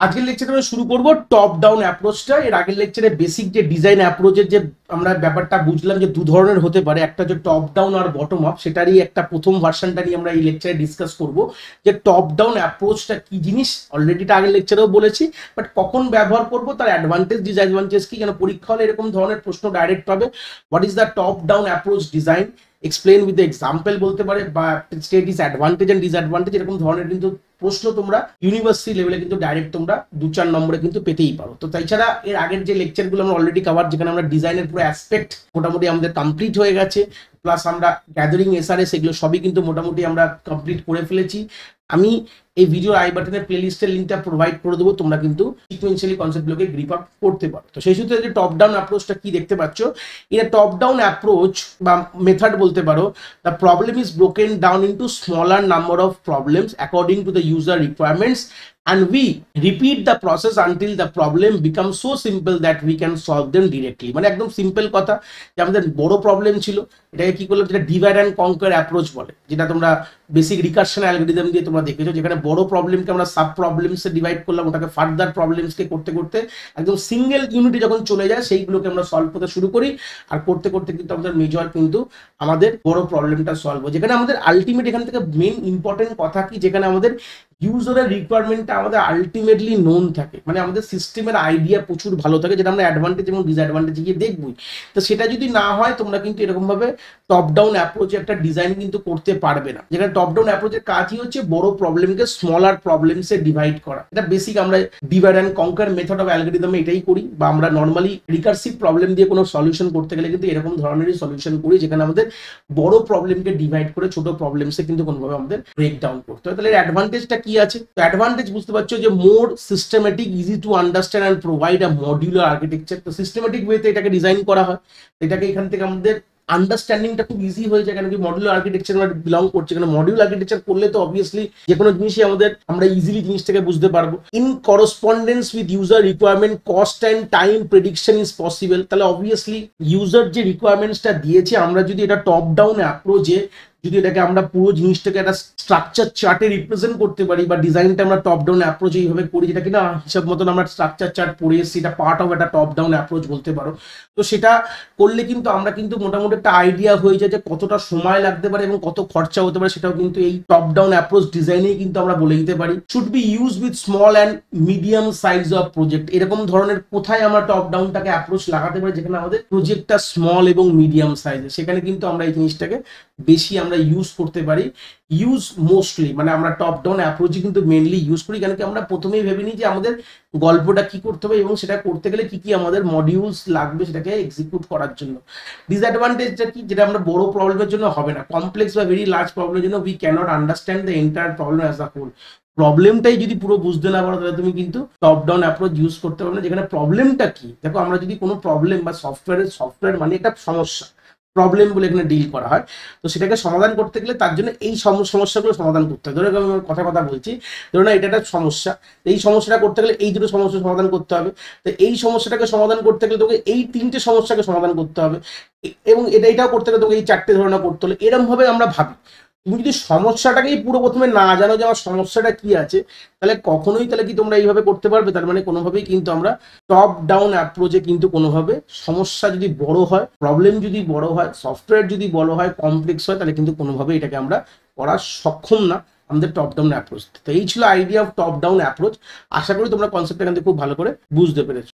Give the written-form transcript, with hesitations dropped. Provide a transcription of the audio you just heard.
আজকের লেকচারে আমরা শুরু করব টপ ডাউন অ্যাপ্রোচটা। এর আগের লেকচারে বেসিক যে ডিজাইন অ্যাপ্রোচের যে আমরা ব্যাপারটা বুঝলাম যে দু ধরনের হতে পারে, একটা হচ্ছে টপ ডাউন আর বটম আপ, সেটারই একটা প্রথম ভার্সনটা নিয়ে আমরা এই লেকচারে ডিসকাস করব যে টপ ডাউন অ্যাপ্রোচটা কি জিনিস। অলরেডি এটা আগের লেকচারেও বলেছি, বাট কখন ব্যবহার করব, তার অ্যাডভান্টেজ ডিসঅ্যাডভান্টেজ কি, কেন পরীক্ষা হলে এরকম ধরনের প্রশ্ন ডাইরেক্ট পাবে। What is the top down approach design, explain with example বলতে পারে, বা state is advantage and disadvantage, এরকম ধরনের কিন্তু প্রশ্ন তোমরা ইউনিভার্সিটি লেভেলে কিন্তু ডাইরেক্ট তোমরা 2-4 নম্বরে কিন্তু পেতেই পারো। তো তাছাড়া এর আগের যে লেকচারগুলো আমরা অলরেডি কভার, যেখানে আমরা ডিজাইনের পুরো অ্যাসপেক্ট মোটামুটি আমাদের কমপ্লিট হয়ে গেছে, প্লাস আমরা গ্যাদারিং এসআরএস এগুলো সবই কিন্তু মোটামুটি আমরা কমপ্লিট করে ফেলেছি। আমি এই ভিডিওর আই বাটনের প্লেলিস্টের লিঙ্কটা প্রোভাইড করে দেবো, তোমরা কিন্তু সিকোয়েন্সিয়ালি কনসেপ্টগুলোকে গ্রিপ আপ করতে পারো। তো সেই সূত্রে যে টপ ডাউন অ্যাপ্রোচটা কি দেখতে পাচ্ছ, এটা টপ ডাউন অ্যাপ্রোচ বা মেথড বলতে পারো। The problem is broken down into smaller number of problems according to the user requirements and we repeat the process until the problem becomes so simple that we can solve them directly। মানে একদম simple কথা, যে আমাদের বড় problem ছিল, এটাকে কি করলাম, যেটা ডিভাইড অ্যান্ড কনকার অ্যাপ্রোচ বলে, যেটা তোমরা বেসিক রিকারশন অ্যালগরিদম দিয়ে তোমরা দেখেছো, যেখানে বড় প্রবলেমকে আমরা সাব প্রবলেমসে ডিভাইড করলাম, ওটাকে ফার্দার প্রবলেমসকে করতে করতে একদম সিঙ্গেল ইউনিটে যখন চলে যায় সেইগুলোকে আমরা সলভ করতে শুরু করি, আর করতে করতে কিন্তু আমাদের মেজর কিন্তু আমাদের বড় প্রবলেমটা সলভ হয়। যেখানে আমাদের আলটিমেট এখান থেকে মেন ইম্পর্টেন্ট কথা কি, যেখানে আমাদের ইউজারের রিকোয়ারমেন্টটা আমাদের আলটিমেটলি নোন থাকে, মানে আমাদের সিস্টেমের আইডিয়া প্রচুর ভালো থাকে, যেটা আমরা অ্যাডভান্টেজ এবং ডিসঅ্যাডভান্টেজ গিয়ে দেখবই। তো সেটা যদি না হয়, তোমরা কিন্তু এরকমভাবে টপ ডাউন অ্যাপ্রোচে একটা ডিজাইন কিন্তু করতে পারবে না। যেখানে টপ ডাউন অ্যাপ্রোচের কাজই হচ্ছে বড় প্রবলেমকে স্মলার প্রবলেমসে ডিভাইড করা। এটা বেসিক আমরা ডিভাইড অ্যান্ড কনকার মেথড অফ অ্যালগরিদমে এটাই করি, বা আমরা নর্মালি রিকার্সিভ প্রবলেম দিয়ে কোনো সলিউশন করতে গেলে কিন্তু এরকম ধরনেরই সলিউশন করি, যেখানে আমাদের বড় প্রবলেমকে ডিভাইড করে ছোট প্রবলেমসে কিন্তু কোনোভাবে আমাদের ব্রেক ডাউন করতে হয়। তাহলে অ্যাডভান্টেজটা কি আছে? তো অ্যাডভান্টেজ বুঝতে পারছো যে more systematic, easy to understand and provide a modular architecture. তো সিস্টেমেটিক ওয়েতে এটাকে ডিজাইন করা হয়, এটাকে এখান থেকে আমাদের আন্ডারস্ট্যান্ডিংটা খুব ইজি হয়ে যায়, কেন কি মডিউলার আর্কিটেকচার আমরা বিলং করছে। কেন মডিউলার আর্কিটেকচার করলে তো অবভিয়াসলি যে কোনো জিনিসই আমরা ইজিলি জিনিসটাকে বুঝতে পারবো। In correspondence with user requirement, cost and time prediction is possible. তাহলে অবভিয়াসলি ইউজার যে রিকোয়ারমেন্টসটা দিয়েছে, আমরা যদি এটা টপ ডাউন অ্যাপ্রোচে যদি এটাকে আমরা পুরো জিনিসটাকে একটা স্ট্রাকচার চার্টে রিপ্রেজেন্ট করতে পারি, বা ডিজাইনটা আমরা টপ ডাউন অ্যাপ্রোচ এইভাবে করি, যেটা কিনা হিসাব মতন আমরা স্ট্রাকচার চার্ট পড়ে এসেছি, এটা পার্ট অফ একটা টপ ডাউন অ্যাপ্রোচ বলতে পারো। তো সেটা করলে কিন্তু আমরা কিন্তু মোটামুটি একটা আইডিয়া হয়ে যায় যে কতটা সময় লাগতে পারে এবং কত খরচা হতে পারে, সেটাও কিন্তু এই টপ ডাউন অ্যাপ্রোচ ডিজাইনেই কিন্তু আমরা বলে দিতে পারি। Should be use with small and medium size of project. এরকম ধরনের কোথায় আমরা টপ ডাউনটাকে অ্যাপ্রোচ লাগাতে পারি, যেখানে আমাদের প্রজেক্টটা স্মল এবং মিডিয়াম সাইজের, সেখানে কিন্তু আমরা এই জিনিসটাকে বেশি আমরা ইউজ করতে পারি। ইউজ মোস্টলি মানে আমরা টপ ডাউন অ্যাপ্রোচে কিন্তু মেনলি ইউজ করি, কেন কি আমরা প্রথমেই ভেবে নিই যে আমাদের গল্পটা কি করতে হবে এবং সেটা করতে গেলে কি কি আমাদের মডিউলস লাগবে সেটাকে এক্সিকিউট করার জন্য। ডিসঅ্যাডভান্টেজটা কি, যেটা আমরা বড় প্রবলেমের জন্য হবে না, কমপ্লেক্স বা ভেরি লার্জ প্রবলেমের জন্য we can't understand the entire problem as a whole. প্রবলেমটাই যদি পুরো বুঝতে না পারো, তাহলে তুমি কিন্তু টপ ডাউন অ্যাপ্রোচ ইউজ করতে পারবে না। যেখানে প্রবলেমটা কি, দেখো আমরা যদি কোনো প্রবলেম বা সফটওয়্যার মানে একটা সমস্যা, প্রবলেম বলে এখানে ডিল করা হয়, তো সেটাকে সমাধান করতে গেলে তার জন্য এই সমস্যাগুলো সমাধান করতে হয়। ধরো আমি কথা বলছি, ধরো না এটা একটা সমস্যা, এই সমস্যাটা করতে গেলে এই দুটো সমস্যা সমাধান করতে হবে। তো এই সমস্যাটাকে সমাধান করতে গেলে তোকে এই 3টে সমস্যাকে সমাধান করতে হবে, এবং এটাও করতে গেলে তোকে এই 4টে ধরনের করতে হলে, এরকম ভাবে আমরা ভাবি। তুমি যদি সমস্যাটাকেই পুরো প্রথমে না জানো যে আমার সমস্যাটা কি আছে, তাহলে কখনোই তাহলে কি তোমরা এইভাবে করতে পারবে? তার মানে কোনোভাবেই কিন্তু আমরা টপ ডাউন অ্যাপ্রোচে কিন্তু কোনোভাবে সমস্যা যদি বড় হয়, প্রবলেম যদি বড় হয়, সফটওয়্যার যদি বড় হয়, কমপ্লেক্স হয়, তাহলে কিন্তু কোনোভাবেই এটাকে আমরা করা সক্ষম না আমাদের টপ ডাউন অ্যাপ্রোচ। তো এই ছিল idea of top down approach. আশা করি তোমরা কনসেপ্টটা এখান থেকে খুব ভালো করে বুঝতে পেরেছো।